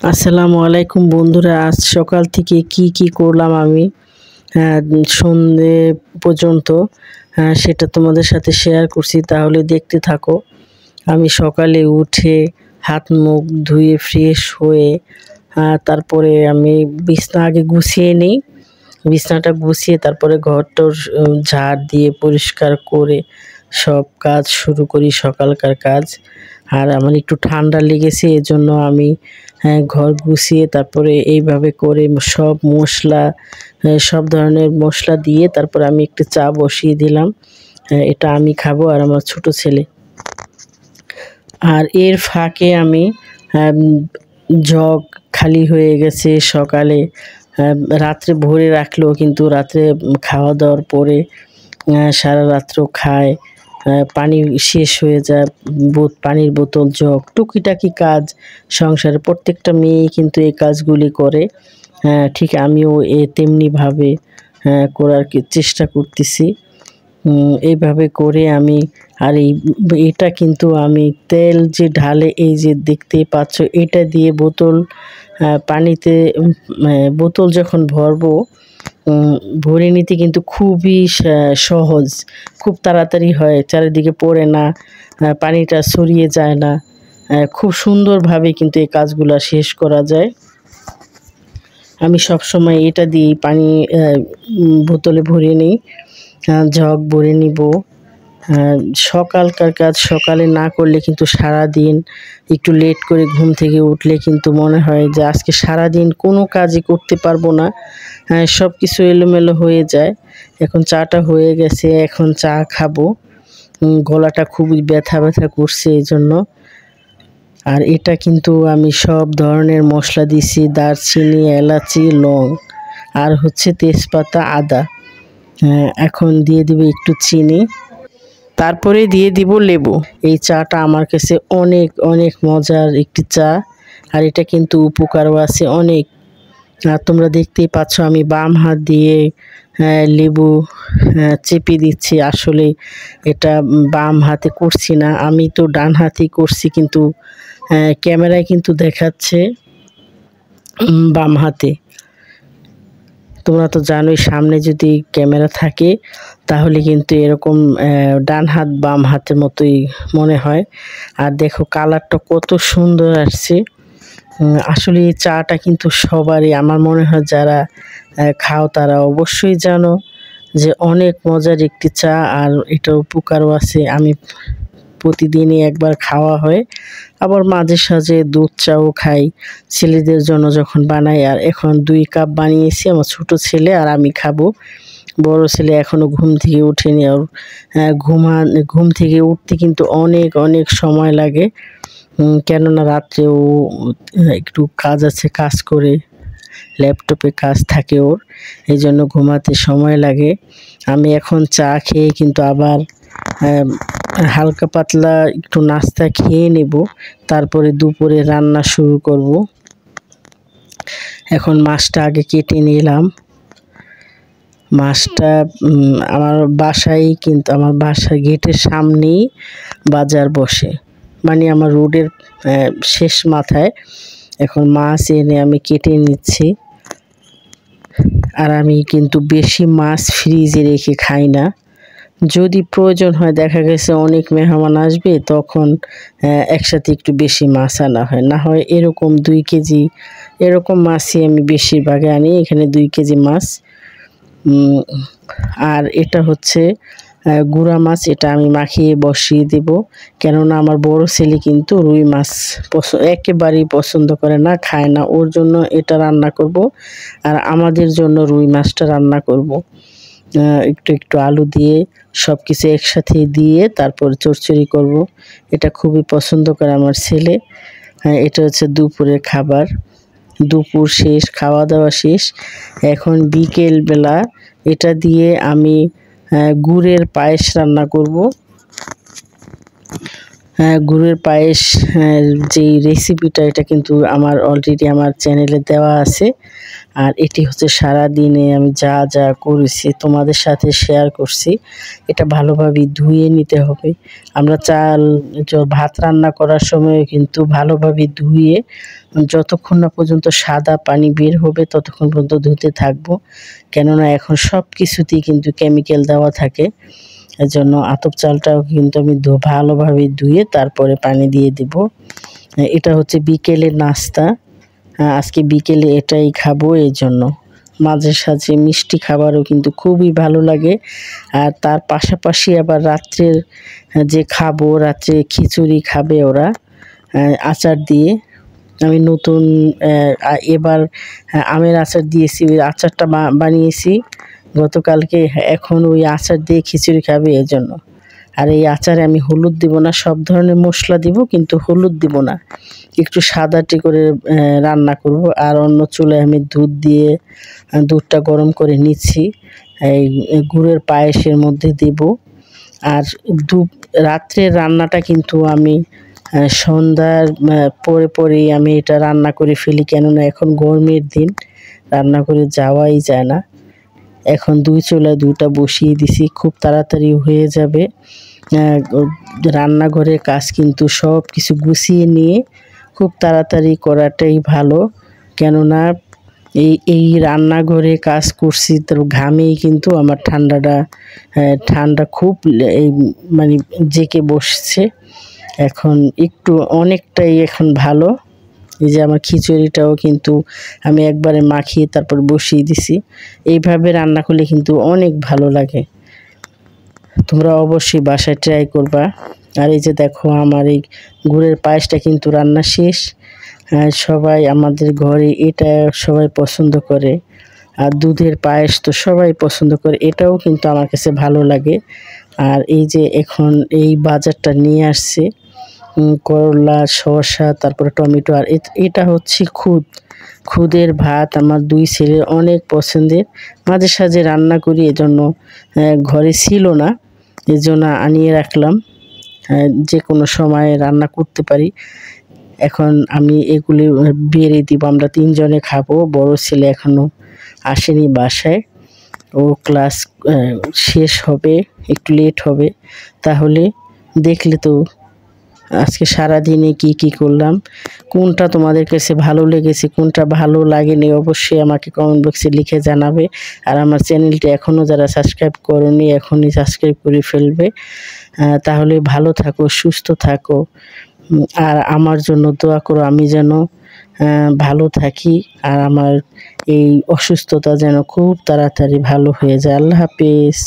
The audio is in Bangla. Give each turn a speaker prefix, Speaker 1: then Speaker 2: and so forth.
Speaker 1: আসসালামু আলাইকুম বন্ধুরা, আজ সকাল থেকে কি করলাম আমি সন্ধে পর্যন্ত সেটা তোমাদের সাথে শেয়ার করছি, তাহলে দেখতে থাকো। আমি সকালে উঠে হাত মুখ ধুয়ে ফ্রেশ হয়ে তারপরে আমি বিছনা আগে গুছিয়ে নিই। বিছনাটা গুছিয়ে তারপরে ঘরটর ঝাড় দিয়ে পরিষ্কার করে সব কাজ শুরু করি, সকালকার কাজ। আর আমার একটু ঠান্ডা লেগেছে, এজন্য আমি ঘর গুছিয়ে তারপরে এইভাবে করে সব মশলা, সব ধরনের মশলা দিয়ে তারপরে আমি একটু চা বসিয়ে দিলাম। এটা আমি খাবো আর আমার ছোট ছেলে। আর এর ফাঁকে আমি জগ খালি হয়ে গেছে সকালে, রাত্রে ভরে রাখলেও কিন্তু রাত্রে খাওয়া দাওয়ার পরে সারা রাত্র খায়, পানি শেষ হয়ে যায়, পানির বোতল, জগ, টুকিটাকি কাজ সংসারে প্রত্যেকটা মেয়েই কিন্তু এই কাজগুলি করে। ঠিক আমিও তেমনিভাবে করার চেষ্টা করতেছি। এইভাবে করে আমি আর এটা কিন্তু আমি তেল যে ঢালে, এই যে দেখতেই পাচ্ছ, এটা দিয়ে বোতল পানিতে বোতল যখন ভরবো, ভরে নিতে কিন্তু খুবই সহজ, খুব তাড়াতাড়ি হয়, চারিদিকে পড়ে না, পানিটা ছড়িয়ে যায় না, খুব সুন্দরভাবে কিন্তু এই কাজগুলো শেষ করা যায়। আমি সবসময় এটা দিয়েই পানি বোতলে ভরে নিই, জগ ভরে নিব। সকালকার কাজ সকালে না করলে কিন্তু সারাদিন একটু লেট করে ঘুম থেকে উঠলে কিন্তু মনে হয় যে আজকে সারাদিন কোনো কাজই করতে পারবো না, সব কিছু এলোমেলো হয়ে যায়। এখন চাটা হয়ে গেছে, এখন চা খাবো। গলাটা খুবই ব্যথা ব্যথা করছে এই জন্য। আর এটা কিন্তু আমি সব ধরনের মশলা দিছি, দারচিনি, এলাচি, লং, আর হচ্ছে তেজপাতা, আদা। এখন দিয়ে দিব একটু চিনি, তারপরে দিয়ে দিব লেবু। এই চাটা আমার কাছে অনেক অনেক মজার একটি চা, আর এটা কিন্তু উপকারও আছে অনেক। আর তোমরা দেখতেই পাচ্ছ আমি বাম হাত দিয়ে লেবু চেপে দিচ্ছি। আসলে এটা বাম হাতে করছি না, আমি তো ডান হাতেই করছি, কিন্তু ক্যামেরায় কিন্তু দেখাচ্ছে বাম হাতে। তোমরা তো জানোই, সামনে যদি ক্যামেরা থাকে তাহলে কিন্তু এরকম ডান হাত বাম হাতের মতোই মনে হয়। আর দেখো কালারটা কত সুন্দর আসছে। আসলে এই চাটা কিন্তু সবারই, আমার মনে হয় যারা খাও তারা অবশ্যই জানো যে অনেক মজার একটি চা, আর এটার উপকারও আছে। আমি প্রতিদিনই একবার খাওয়া হয়, আবার মাঝে সাঝে দুধ চাও খাই ছেলেদের জন্য যখন বানাই। আর এখন 2 কাপ বানিয়েছি, আমার ছোট ছেলে আর আমি খাবো। বড় ছেলে এখনো ঘুম থেকে ওঠেনি, আর ঘুম থেকে উঠতে কিন্তু অনেক অনেক সময় লাগে, কেননা রাত্রেও একটু কাজ আছে, কাজ করে, ল্যাপটপে কাজ থাকে ওর, এই জন্য ঘুমাতে সময় লাগে। আমি এখন চা খেয়ে কিন্তু আবার হালকা পাতলা একটু নাস্তা খেয়ে নেব, তারপরে দুপুরে রান্না শুরু করব। এখন মাছটা আগে কেটে নিলাম। মাছটা আমার বাসায়, কিন্তু আমার বাসার গেটের সামনেই বাজার বসে, মানে আমার রোডের শেষ মাথায়। এখন মাছ এনে আমি কেটে নিচ্ছি। আর আমি কিন্তু বেশি মাছ ফ্রিজে রেখে খাই না, যদি প্রয়োজন হয়, দেখা গেছে অনেক মেহমান আসবে, তখন একসাথে একটু বেশি মাছ আনা হয়, না হয় এরকম 2 কেজি এরকম মাছই আমি বেশিরভাগে আনি। এখানে 2 কেজি মাছ। আর এটা হচ্ছে গুঁড়া মাছ, এটা আমি মাখিয়ে বসিয়ে দেব, কেননা আমার বড় ছেলে কিন্তু রুই মাছ একেবারেই পছন্দ করে না, খায় না, ওর জন্য এটা রান্না করব। আর আমাদের জন্য রুই মাছটা রান্না করব। একটু একটু আলু দিয়ে সব কিছু একসাথে দিয়ে তারপর চচ্চড়ি করব। এটা খুবই পছন্দ করে আমার ছেলে। এটা হচ্ছে দুপুরের খাবার। দুপুর শেষ, খাওয়া দাওয়া শেষ। এখন বিকেল বেলা এটা দিয়ে আমি গুড়ের পায়েস রান্না করব। গুড়ের পায়েস যেই রেসিপিটা এটা কিন্তু আমার অলরেডি আমার চ্যানেলে দেওয়া আছে। আর এটি হচ্ছে সারাদিনে আমি যা যা করেছি তোমাদের সাথে শেয়ার করছি। এটা ভালোভাবে ধুয়ে নিতে হবে। আমরা ভাত রান্না করার সময় কিন্তু ভালোভাবে ধুয়ে যতক্ষণ না পর্যন্ত সাদা পানি বের হবে ততক্ষণ পর্যন্ত ধুতে থাকবো। কেননা এখন সব কিছুতেই কিন্তু কেমিক্যাল দেওয়া থাকে। এজন্য আতপ চালটাও কিন্তু আমি ভালোভাবে ধুয়ে তারপরে পানি দিয়ে দিব। এটা হচ্ছে বিকেলের নাস্তা। আজকে বিকেলে এটাই খাবো এজন্য। মাঝে সাঝে মিষ্টি খাবারও কিন্তু খুবই ভালো লাগে। আর তার পাশাপাশি আবার রাত্রের যে খাবো, রাত্রে খিচুড়ি খাবে ওরা আচার দিয়ে। আমি নতুন এবার আমের আচার দিয়েছি, ওই আচারটা বানিয়েছি গতকালকে। এখন ওই আচার দিয়ে খিচুড়ি খাবে এজন্য। আর এই আচারে আমি হলুদ দিব না, সব ধরনের মশলা দিব কিন্তু হলুদ দিব না। একটু সাদাটে করে রান্না করব। আর অন্য চুলায় আমি দুধ দিয়ে দুধটা গরম করে নিচ্ছি, এই গুড়ের পায়েসের মধ্যে দেব। আর রাত্রের রান্নাটা কিন্তু আমি সন্ধ্যার পরেই আমি এটা রান্না করে ফেলি। কেননা এখন গরমের দিন, রান্না করে যাওয়াই যায় না। এখন দুই চুলায় দুধটা বসিয়ে দিছি, খুব তাড়াতাড়ি হয়ে যাবে। রান্নাঘরের কাজ কিন্তু সব কিছু গুছিয়ে নিয়ে খুব তাড়াতাড়ি করাটাই ভালো। কেননা এই রান্নাঘরে কাজ করছি তার ঘামেই কিন্তু আমার ঠান্ডা খুব মানে জেঁকে বসছে। এখন একটু অনেকটাই এখন ভালো। এই যে আমার খিচুড়িটাও কিন্তু আমি একবারে মাখিয়ে তারপর বসিয়ে দিছি। এইভাবে রান্না করলে কিন্তু অনেক ভালো লাগে। তোমরা অবশ্যই বাসায় ট্রাই করবা। আর এই যে দেখো আমার এই গুড়ের পায়েসটা কিন্তু রান্না শেষ। সবাই আমাদের ঘরে এটা সবাই পছন্দ করে। আর দুধের পায়েস তো সবাই পছন্দ করে, এটাও কিন্তু আমার কাছে ভালো লাগে। আর এই যে এখন এই বাজারটা নিয়ে আসছে করলা, শসা, তারপরে টমেটো। আর এটা হচ্ছে খুদের ভাত। আমার দুই ছেলের অনেক পছন্দের। মাঝে সাঝে রান্না করি, এজন্য ঘরে ছিল না, এজন্য আনিয়ে রাখলাম। যে কোনো সময় রান্না করতে পারি। এখন আমি এগুলি বেড়ে দিব, আমরা তিনজনে খাবো। বড় ছেলে এখনও আসেনি বাসায়, ও ক্লাস শেষ হবে, একটু লেট হবে। তাহলে দেখলে তো আজকে সারাদিনে কি করলাম, কোনটা তোমাদের কাছে ভালো লেগেছে, কোনটা ভালো লাগেনি অবশ্যই আমাকে কমেন্ট বক্সে লিখে জানাবে। আর আমার চ্যানেলটি এখনও যারা সাবস্ক্রাইব করোনি এখনই সাবস্ক্রাইব করে ফেলবে। তাহলে ভালো থাকো, সুস্থ থাকো। আর আমার জন্য দোয়া করো, আমি যেন ভালো থাকি আর আমার এই অসুস্থতা যেন খুব তাড়াতাড়ি ভালো হয়ে যায়। আল্লাহ হাফেজ।